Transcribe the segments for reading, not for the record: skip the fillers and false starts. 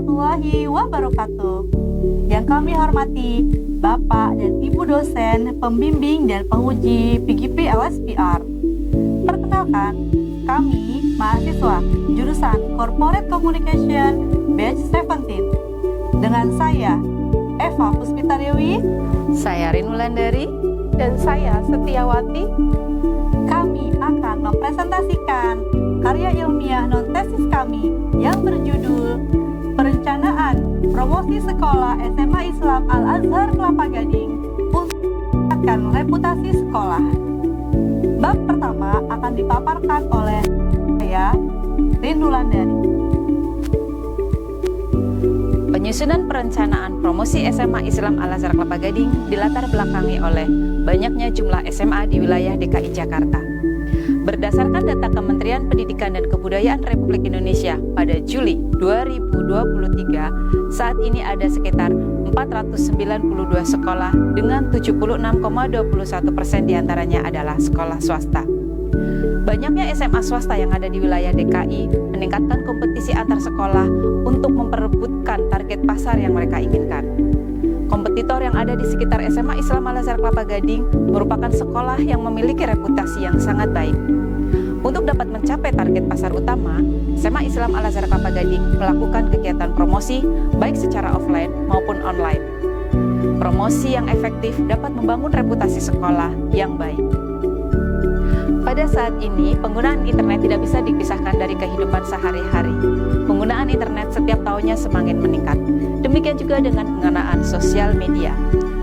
warahmatullahi wabarakatuh. Yang kami hormati Bapak dan Ibu dosen, pembimbing dan penguji PGP LSPR. Perkenalkan, kami mahasiswa jurusan Corporate Communication Batch 17. Dengan saya, Eva Puspita Dewi, saya Rin Wulandari, dan saya Setiawati. Kami akan mempresentasikan karya ilmiah non-tesis kami yang berjudul Perencanaan Promosi Sekolah SMA Islam Al-Azhar Kelapa Gading untuk meningkatkan reputasi sekolah. Bab pertama akan dipaparkan oleh saya, Rin Wulandari. Penyusunan perencanaan promosi SMA Islam Al-Azhar Kelapa Gading dilatar belakangi oleh banyaknya jumlah SMA di wilayah DKI Jakarta. Berdasarkan data Kementerian Pendidikan dan Kebudayaan Republik Indonesia pada Juli 2023, saat ini ada sekitar 492 sekolah dengan 76,21% diantaranya adalah sekolah swasta. Banyaknya SMA swasta yang ada di wilayah DKI meningkatkan kompetisi antar sekolah untuk memperebutkan target pasar yang mereka inginkan. Kompetitor yang ada di sekitar SMA Islam Al-Azhar Kelapa Gading merupakan sekolah yang memiliki reputasi yang sangat baik. Untuk dapat mencapai target pasar utama, SMA Islam Al-Azhar Kelapa Gading melakukan kegiatan promosi baik secara offline maupun online. Promosi yang efektif dapat membangun reputasi sekolah yang baik. Pada saat ini, penggunaan internet tidak bisa dipisahkan dari kehidupan sehari-hari. Penggunaan internet setiap tahunnya semakin meningkat. Demikian juga dengan penggunaan sosial media.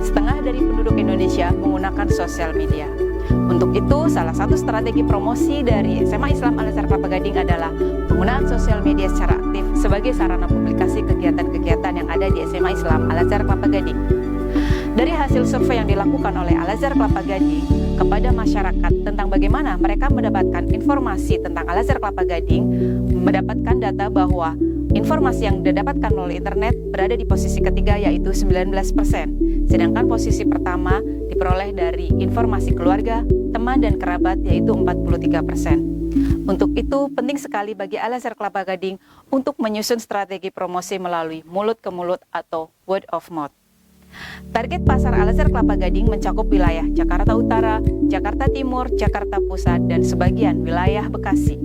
Setengah dari penduduk Indonesia menggunakan sosial media. Untuk itu, salah satu strategi promosi dari SMA Islam Al-Azhar Kelapa Gading adalah penggunaan sosial media secara aktif sebagai sarana publikasi kegiatan-kegiatan yang ada di SMA Islam Al-Azhar Kelapa Gading. Dari hasil survei yang dilakukan oleh Al-Azhar Kelapa Gading kepada masyarakat tentang bagaimana mereka mendapatkan informasi tentang Al-Azhar Kelapa Gading, mendapatkan data bahwa informasi yang didapatkan melalui internet berada di posisi ketiga yaitu 19%, sedangkan posisi pertama diperoleh dari informasi keluarga, teman dan kerabat yaitu 43%. Untuk itu, penting sekali bagi Al-Azhar Kelapa Gading untuk menyusun strategi promosi melalui mulut ke mulut atau word of mouth. Target pasar Al-Azhar Kelapa Gading mencakup wilayah Jakarta Utara, Jakarta Timur, Jakarta Pusat, dan sebagian wilayah Bekasi.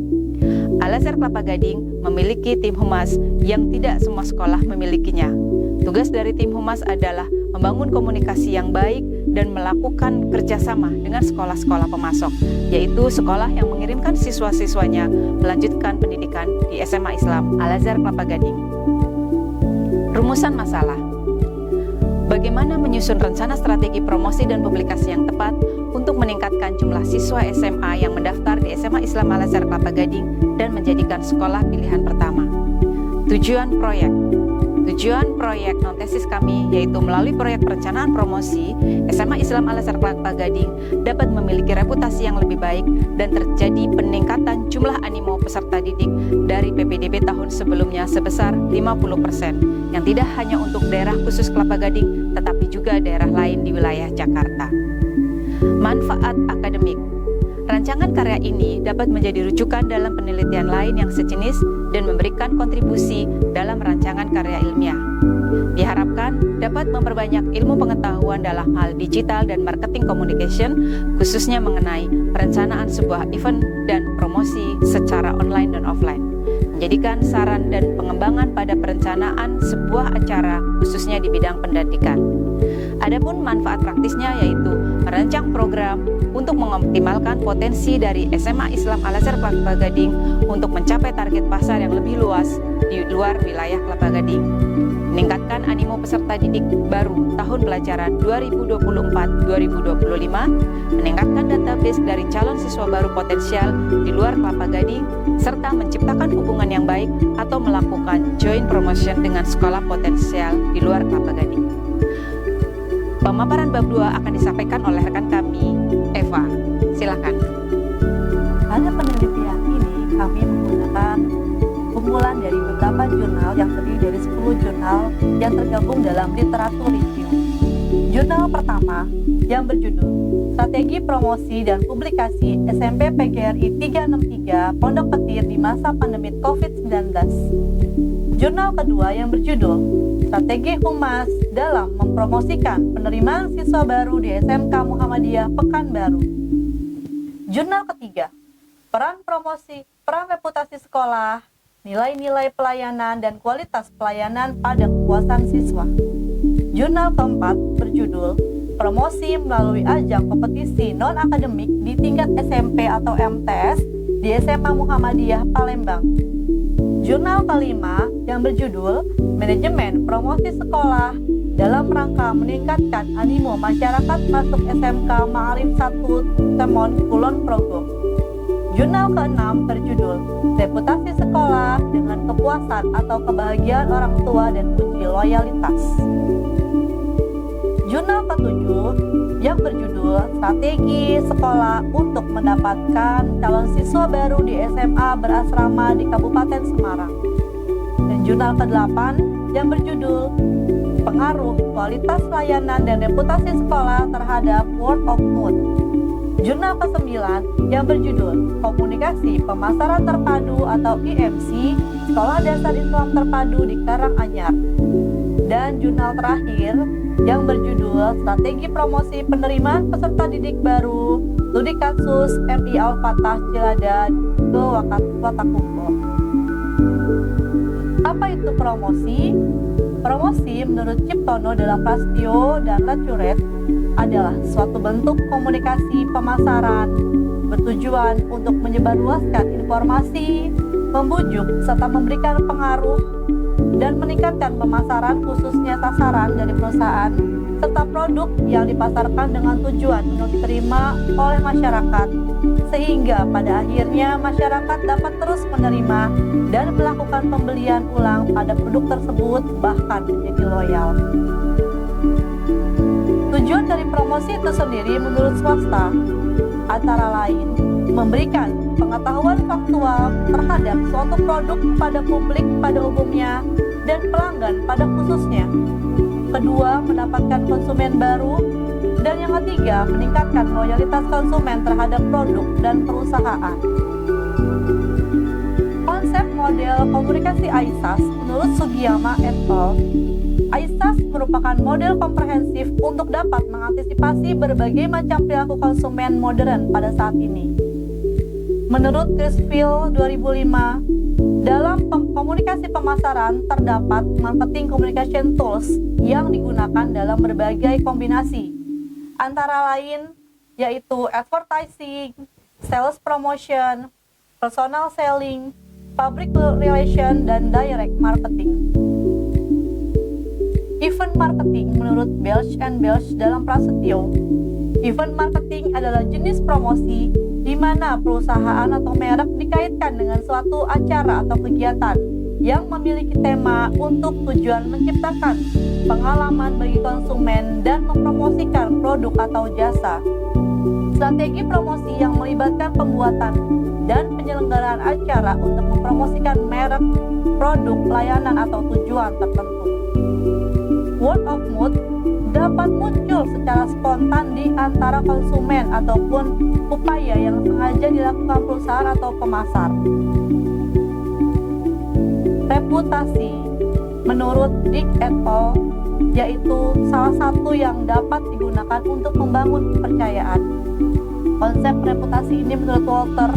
Al-Azhar Kelapa Gading memiliki tim humas yang tidak semua sekolah memilikinya. Tugas dari tim humas adalah membangun komunikasi yang baik dan melakukan kerjasama dengan sekolah-sekolah pemasok, yaitu sekolah yang mengirimkan siswa-siswanya melanjutkan pendidikan di SMA Islam Al-Azhar Kelapa Gading. Rumusan masalah. Bagaimana menyusun rencana strategi promosi dan publikasi yang tepat untuk meningkatkan jumlah siswa SMA yang mendaftar di SMA Islam Al-Azhar Kelapa Gading dan menjadikan sekolah pilihan pertama. Tujuan proyek non-tesis kami yaitu melalui proyek perencanaan promosi, SMA Islam Al-Azhar Kelapa Gading dapat memiliki reputasi yang lebih baik dan terjadi peningkatan jumlah animo peserta didik dari PPDB tahun sebelumnya sebesar 50%, yang tidak hanya untuk daerah khusus Kelapa Gading tetapi juga daerah lain di wilayah Jakarta. Manfaat akademik. Rancangan karya ini dapat menjadi rujukan dalam penelitian lain yang sejenis dan memberikan kontribusi dalam rancangan karya ilmiah. Diharapkan dapat memperbanyak ilmu pengetahuan dalam hal digital dan marketing communication, khususnya mengenai perencanaan sebuah event dan promosi secara online dan offline. Menjadikan saran dan pengembangan pada perencanaan sebuah acara khususnya di bidang pendidikan. Adapun manfaat praktisnya yaitu merancang program untuk mengoptimalkan potensi dari SMA Islam Al-Azhar Kelapa Gading untuk mencapai target pasar yang lebih luas di luar wilayah Kelapa Gading. Meningkatkan animo peserta didik baru tahun pelajaran 2024-2025, meningkatkan database dari calon siswa baru potensial di luar Kelapa Gading, serta menciptakan hubungan yang baik atau melakukan joint promotion dengan sekolah potensial di luar Kelapa Gading. Pemaparan bab 2 akan disampaikan oleh rekan kami, Eva. Silakan. Pada penelitian ini, kami menggunakan kumpulan dari beberapa jurnal yang terdiri dari 10 jurnal yang tergabung dalam literatur review. Jurnal pertama yang berjudul Strategi Promosi dan Publikasi SMP PGRI 363 Pondok Petir di Masa Pandemi COVID-19. Jurnal kedua yang berjudul Strategi Humas dalam Mempromosikan Penerimaan Siswa Baru di SMK Muhammadiyah Pekanbaru. Jurnal ketiga, Peran reputasi sekolah, nilai-nilai pelayanan dan kualitas pelayanan pada kepuasan siswa. Jurnal keempat berjudul Promosi melalui ajang kompetisi non-akademik di tingkat SMP atau MTS di SMA Muhammadiyah Palembang. Jurnal kelima yang berjudul Manajemen Promosi Sekolah dalam rangka meningkatkan animo masyarakat masuk SMK Ma'arif 1 Temon Kulon Progo. Jurnal keenam berjudul Reputasi Sekolah dengan Kepuasan atau Kebahagiaan Orang Tua dan Uji Loyalitas. Jurnal ketujuh yang berjudul Strategi Sekolah untuk Mendapatkan Calon Siswa Baru di SMA Berasrama di Kabupaten Semarang. Dan jurnal ke-8 yang berjudul Pengaruh Kualitas Layanan dan Reputasi Sekolah terhadap Word of Mouth. Jurnal ke-9 yang berjudul Komunikasi Pemasaran Terpadu atau IMC Sekolah Dasar Islam Terpadu di Karanganyar. Dan jurnal terakhir yang berjudul Strategi Promosi Penerimaan Peserta Didik Baru Ludikatsus MI Al-Fatah Cilada ke Watakumpul. Apa itu promosi? Promosi menurut Ciptono dalam Prasetyo dan Lacuret adalah suatu bentuk komunikasi pemasaran bertujuan untuk menyebarluaskan informasi, membujuk serta memberikan pengaruh dan meningkatkan pemasaran khususnya sasaran dari perusahaan serta produk yang dipasarkan dengan tujuan untuk diterima oleh masyarakat sehingga pada akhirnya masyarakat dapat terus menerima dan melakukan pembelian ulang pada produk tersebut bahkan menjadi loyal. Tujuan dari promosi itu sendiri menurut swasta antara lain memberikan pengetahuan faktual terhadap suatu produk kepada publik pada umumnya dan pelanggan pada khususnya. Kedua, mendapatkan konsumen baru. Dan yang ketiga, meningkatkan loyalitas konsumen terhadap produk dan perusahaan. Konsep model komunikasi AISAS menurut Sugiyama et al. AISAS merupakan model komprehensif untuk dapat mengantisipasi berbagai macam perilaku konsumen modern pada saat ini. Menurut Crisfield 2005, dalam komunikasi pemasaran terdapat marketing communication tools yang digunakan dalam berbagai kombinasi, antara lain yaitu advertising, sales promotion, personal selling, public relation, dan direct marketing. Event marketing menurut Belch and Belch dalam Prasetyo, event marketing adalah jenis promosi di mana perusahaan atau merek dikaitkan dengan suatu acara atau kegiatan yang memiliki tema untuk tujuan menciptakan pengalaman bagi konsumen dan mempromosikan produk atau jasa. Strategi promosi yang melibatkan pembuatan dan penyelenggaraan acara untuk mempromosikan merek, produk, layanan atau tujuan tertentu. Word of mouth dapat muncul secara spontan di antara konsumen ataupun upaya yang sengaja dilakukan perusahaan atau pemasar. Reputasi menurut Dick et al. Yaitu salah satu yang dapat digunakan untuk membangun kepercayaan. Konsep reputasi ini menurut Walter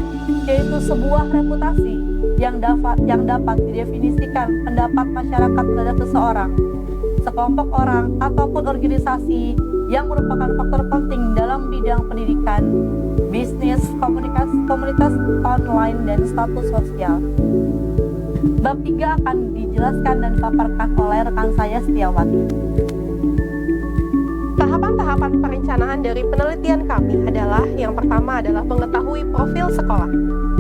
yaitu sebuah reputasi yang dapat didefinisikan pendapat masyarakat terhadap seseorang, sekelompok orang ataupun organisasi yang merupakan faktor penting dalam bidang pendidikan, bisnis, komunitas online, dan status sosial. Bab 3 akan dijelaskan dan dipaparkan oleh rekan saya Setiawati. Tahapan-tahapan perencanaan dari penelitian kami adalah yang pertama adalah mengetahui profil sekolah.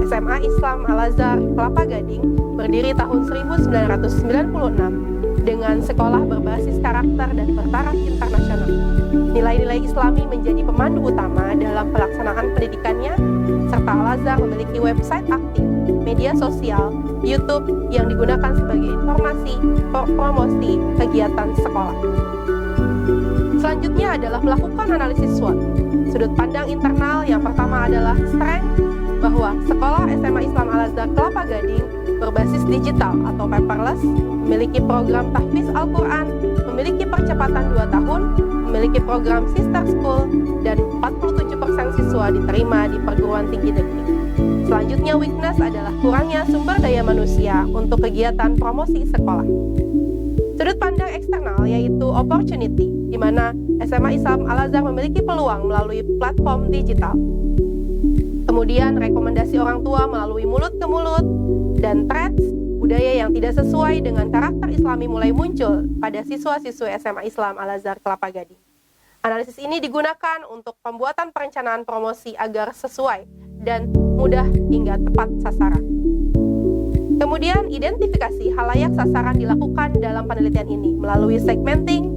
SMA Islam Al-Azhar Kelapa Gading berdiri tahun 1996 dengan sekolah berbasis karakter dan bertaraf internasional. Nilai-nilai Islami menjadi pemandu utama dalam pelaksanaan pendidikannya, serta Al-Azhar memiliki website aktif, media sosial, YouTube yang digunakan sebagai informasi promosi kegiatan sekolah. Selanjutnya adalah melakukan analisis SWOT. Sudut pandang internal yang pertama adalah strength, bahwa bahwa Sekolah SMA Islam Al-Azhar Kelapa Gading berbasis digital atau paperless, memiliki program tahfiz Al-Quran, memiliki percepatan 2 tahun, memiliki program sister school, dan 47% siswa diterima di perguruan tinggi negeri. Selanjutnya, weakness adalah kurangnya sumber daya manusia untuk kegiatan promosi sekolah. Sudut pandang eksternal yaitu opportunity, di mana SMA Islam Al-Azhar memiliki peluang melalui platform digital. Kemudian rekomendasi orang tua melalui mulut ke mulut, dan threats budaya yang tidak sesuai dengan karakter Islami mulai muncul pada siswa-siswa SMA Islam Al-Azhar Kelapa Gading. Analisis ini digunakan untuk pembuatan perencanaan promosi agar sesuai dan mudah hingga tepat sasaran. Kemudian identifikasi halayak sasaran dilakukan dalam penelitian ini melalui segmenting,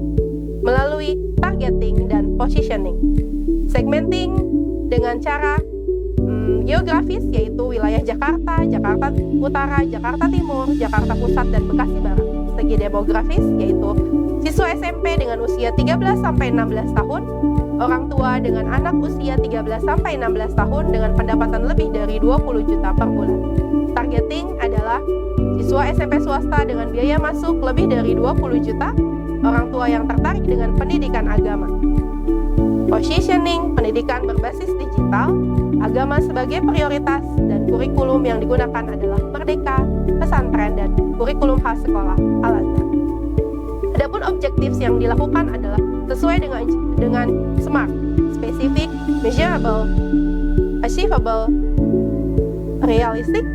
melalui targeting, dan positioning. Segmenting dengan cara geografis yaitu wilayah Jakarta, Jakarta Utara, Jakarta Timur, Jakarta Pusat, dan Bekasi Barat. Segi demografis yaitu siswa SMP dengan usia 13-16 tahun, orang tua dengan anak usia 13-16 tahun dengan pendapatan lebih dari 20 juta per bulan. Targeting adalah siswa SMP swasta dengan biaya masuk lebih dari 20 juta, orang tua yang tertarik dengan pendidikan agama. Positioning, pendidikan berbasis digital, agama sebagai prioritas, dan kurikulum yang digunakan adalah Merdeka, pesantren, dan kurikulum khas sekolah Al-Azhar. Adapun objektif yang dilakukan adalah sesuai dengan SMART, specific, measurable, achievable, realistic,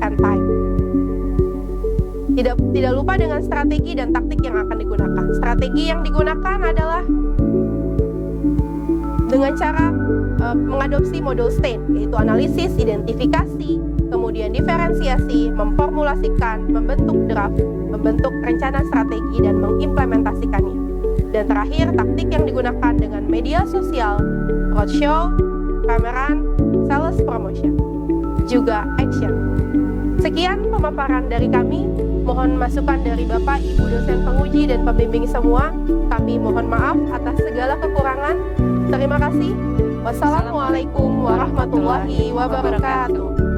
and time. Tidak lupa dengan strategi dan taktik yang akan digunakan. Strategi yang digunakan adalah dengan cara mengadopsi model STAIN, yaitu analisis, identifikasi, kemudian diferensiasi, memformulasikan, membentuk draft, membentuk rencana strategi, dan mengimplementasikannya. Dan terakhir, taktik yang digunakan dengan media sosial, roadshow, pameran, sales promotion, juga action. Sekian pemaparan dari kami. Mohon masukan dari Bapak, Ibu dosen penguji dan pembimbing semua. Kami mohon maaf atas segala kekurangan. Terima kasih. Wassalamualaikum warahmatullahi wabarakatuh.